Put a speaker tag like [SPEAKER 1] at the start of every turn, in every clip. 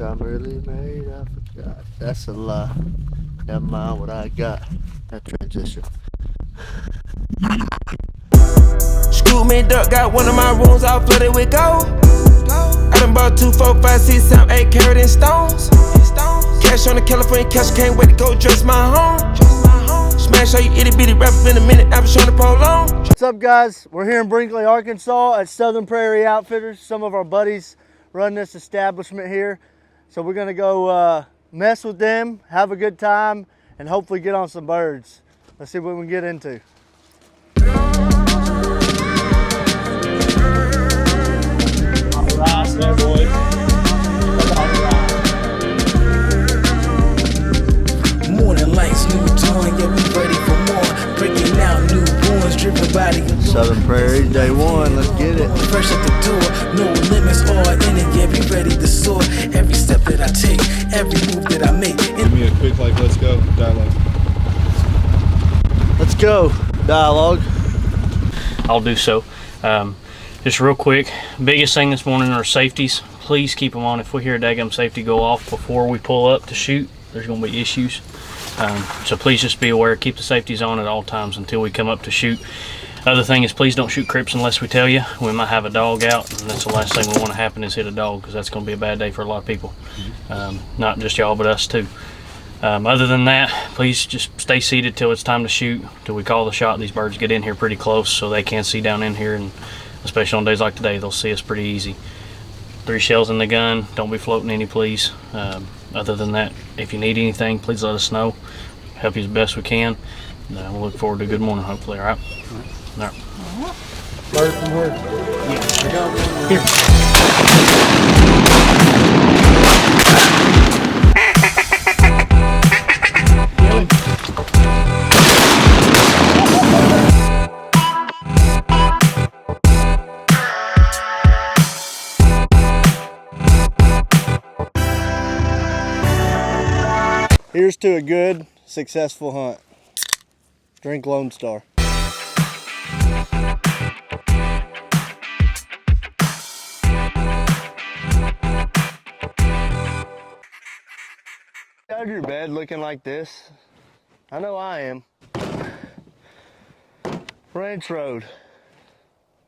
[SPEAKER 1] I'm really made, I forgot. That's a lie. Never mind what I got. That transition.
[SPEAKER 2] Scoop me duck, got one of my rooms all flooded with gold. I done bought 2, 4, 5, 6, 7, 8 carat in stones. Cash on the California cash, can't wait to go dress my home. Smash all you itty bitty rappers in a minute, I've been showing the prolong.
[SPEAKER 1] What's up, guys? We're here in Brinkley, Arkansas at Southern Prairie Outfitters. Some of our buddies run this establishment here. So we're gonna go mess with them, have a good time, and hopefully get on some birds. Let's see what we can get into.
[SPEAKER 2] Morning lights, new dawn, yeah, we ready for more. Breaking out new bones, dripping by the
[SPEAKER 1] Southern Prairie, day one, let's get it.
[SPEAKER 2] fresh at the door, no limits, all in it, yeah, we ready to soar. Every step that I take, every move that I make.
[SPEAKER 3] Give me a quick, like, let's go dialogue.
[SPEAKER 1] Let's go, dialogue.
[SPEAKER 4] I'll do so. Just real quick, biggest thing this morning are safeties. Please keep them on. If we hear a daggum safety go off before we pull up to shoot, there's going to be issues. So please just be aware, keep the safeties on at all times until we come up to shoot. Other thing is, please don't shoot crips unless we tell you. We might have a dog out, and that's the last thing we want to happen is hit a dog, because that's going to be a bad day for a lot of people. Not just y'all, but us too. Other than that, please just stay seated till it's time to shoot, till we call the shot. These birds get in here pretty close, so they can see down in here, and especially on days like today, they'll see us pretty easy. 3 shells in the gun. Don't be floating any, please. Other than that, if you need anything, please let us know. Help you as best we can. And we'll look forward to a good morning, hopefully. All right. All right.
[SPEAKER 1] Bird from where? Yeah. Here. Here's to a good, successful hunt. Drink Lone Star. Out of your bed looking like this? I know I am. Ranch Road.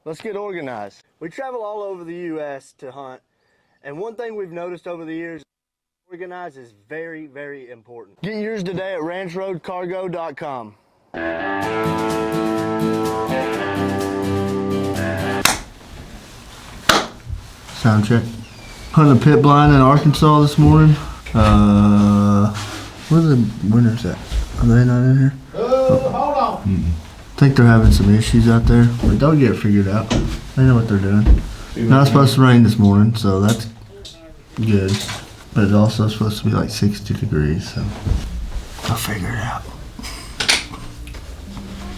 [SPEAKER 1] Let's get organized. We travel all over the U.S. to hunt, and one thing we've noticed over the years, organize is very, very important. Get yours today at ranchroadcargo.com. Sound check. Hunting a pit blind in Arkansas this morning. Where's the winners at? Are they not in here?
[SPEAKER 3] Hold on.
[SPEAKER 1] I think they're having some issues out there, but they'll get it figured out. They know what they're doing. Not supposed to rain this morning, so that's good. But it's also supposed to be like 60 degrees, so I'll figure it out.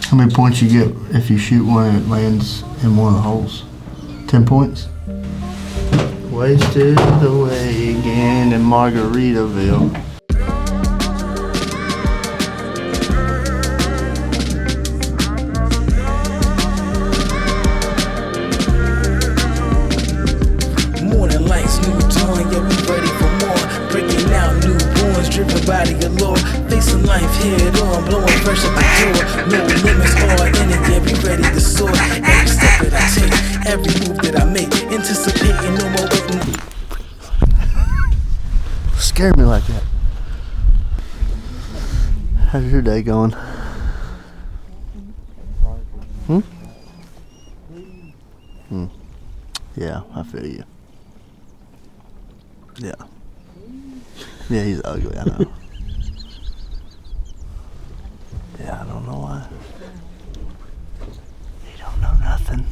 [SPEAKER 1] How many points you get if you shoot one and it lands in one of the holes? 10 points? Wasted away again in Margaritaville.
[SPEAKER 2] Morning lights, new dawn, yeah, we ready for more. Breaking out new bones, dripping by the allure. Facing life head on, blowing fresh at the door. No limits, all in it, yeah, we ready to soar. Every step that I take, every move that I make, anticipating no more waiting.
[SPEAKER 1] Scare me like that. How's your day going? Yeah, I feel you. Yeah. Yeah, he's ugly, I know. Yeah, I don't know why. You don't know nothing.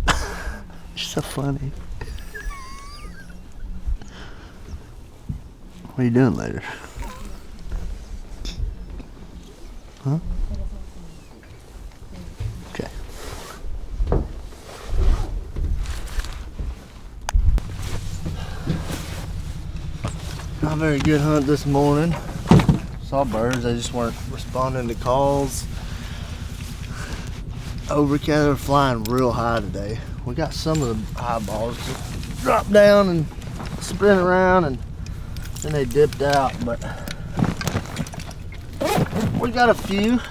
[SPEAKER 1] You're so funny. What are you doing later? Huh? Okay. Not a very good hunt this morning. Saw birds, they just weren't responding to calls. Overcast, they're flying real high today. We got some of the eyeballs dropped down and spin around, and then they dipped out. But we got a few.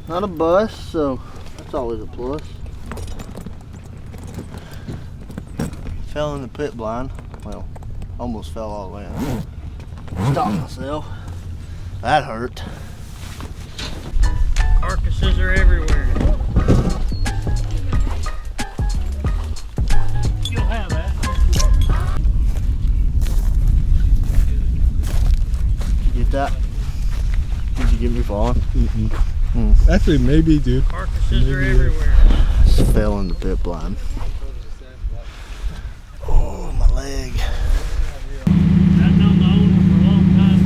[SPEAKER 1] Not a bust, so that's always a plus. Fell in the pit blind. Well, almost fell all the way out. Stopped myself. That hurt.
[SPEAKER 4] Carcasses are everywhere. You'll have that.
[SPEAKER 1] Did you get that? Did you get me falling?
[SPEAKER 3] Actually, maybe, dude.
[SPEAKER 4] Carcasses are everywhere.
[SPEAKER 1] Just fell in the pit blind. Oh, my leg.
[SPEAKER 4] I've known the owner for a long time,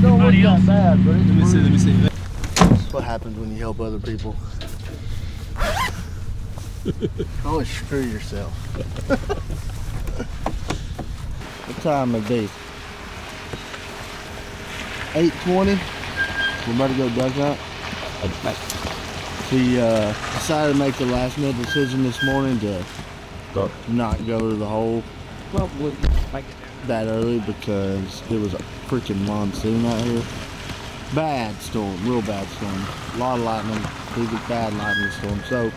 [SPEAKER 4] so
[SPEAKER 1] Don't look
[SPEAKER 4] Somebody
[SPEAKER 1] that
[SPEAKER 4] else.
[SPEAKER 1] bad, but it's
[SPEAKER 3] Let me see.
[SPEAKER 1] That's what happens when you help other people. Always screw yourself. What time it be? 8:20. We're about to go duck hunt. We decided to make the last minute decision this morning to not go to the hole that early because it was a freaking monsoon out here. Bad storm, real bad storm. A lot of lightning, big bad lightning storm. So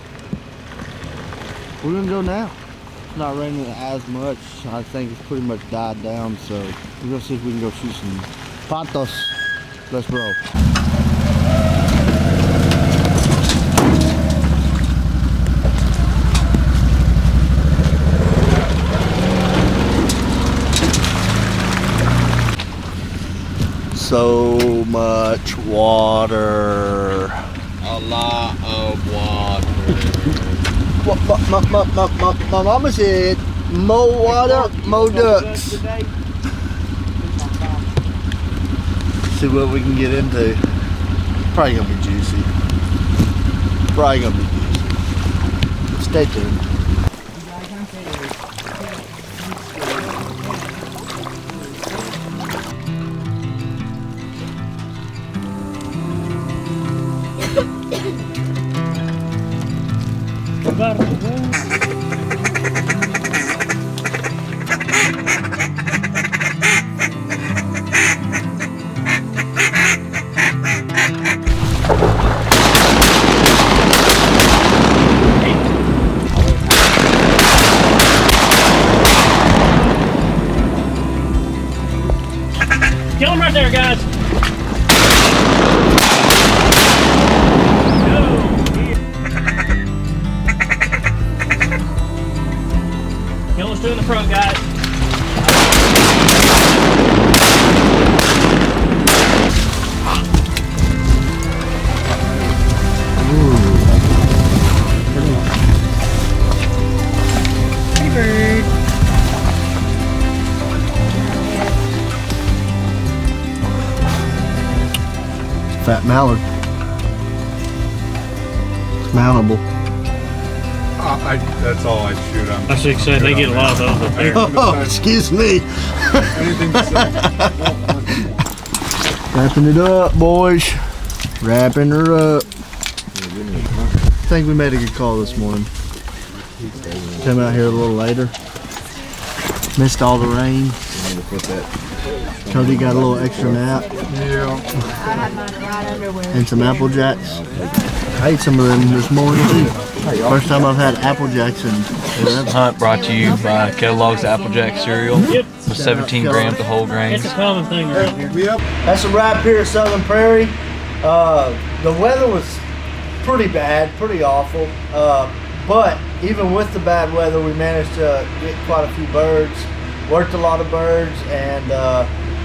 [SPEAKER 1] we're gonna go now. It's not raining as much. I think it's pretty much died down. So we're gonna see if we can go shoot some patos. Let's roll. So much water.
[SPEAKER 3] A lot of water.
[SPEAKER 1] My mama said, more water, more ducks. See what we can get into. Probably gonna be juicy. Probably gonna be juicy. Stay tuned.
[SPEAKER 4] Kill him right there, guys. Kill us two in the front, guys. Hey, bird.
[SPEAKER 1] Fat mallard. It's mountable.
[SPEAKER 3] That's all I shoot on.
[SPEAKER 4] I should say they get a lot of those up there.
[SPEAKER 1] Oh, excuse me.
[SPEAKER 3] Anything to say?
[SPEAKER 1] Wrapping it up, boys. Wrapping her up. I think we made a good call this morning. Come out here a little later. Missed all the rain. Cody got a little extra nap.
[SPEAKER 3] Yeah.
[SPEAKER 1] And some Apple Jacks. I ate some of them this morning too. First time I've had Apple Jacks in forever.
[SPEAKER 5] Hunt brought to you by Kellogg's Applejack cereal
[SPEAKER 4] Yep.
[SPEAKER 5] with 17 grams of whole grains.
[SPEAKER 4] It's a common thing around here.
[SPEAKER 3] Yep.
[SPEAKER 1] That's a wrap here at Southern Prairie. The weather was pretty bad, pretty awful. But even with the bad weather, we managed to get quite a few birds, worked a lot of birds, and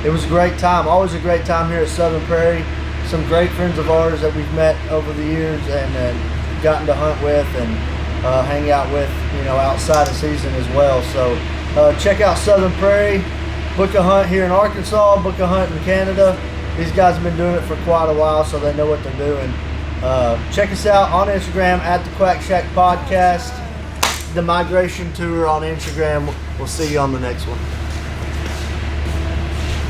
[SPEAKER 1] it was a great time. Always a great time here at Southern Prairie. Some great friends of ours that we've met over the years and gotten to hunt with and hang out with, you know, outside of season as well. So check out Southern Prairie. Book a hunt here in Arkansas, book a hunt in Canada. These guys have been doing it for quite a while, so they know what they're doing. Check us out on Instagram at the Quack Shack Podcast. The Migration Tour on Instagram. We'll see you on the next one.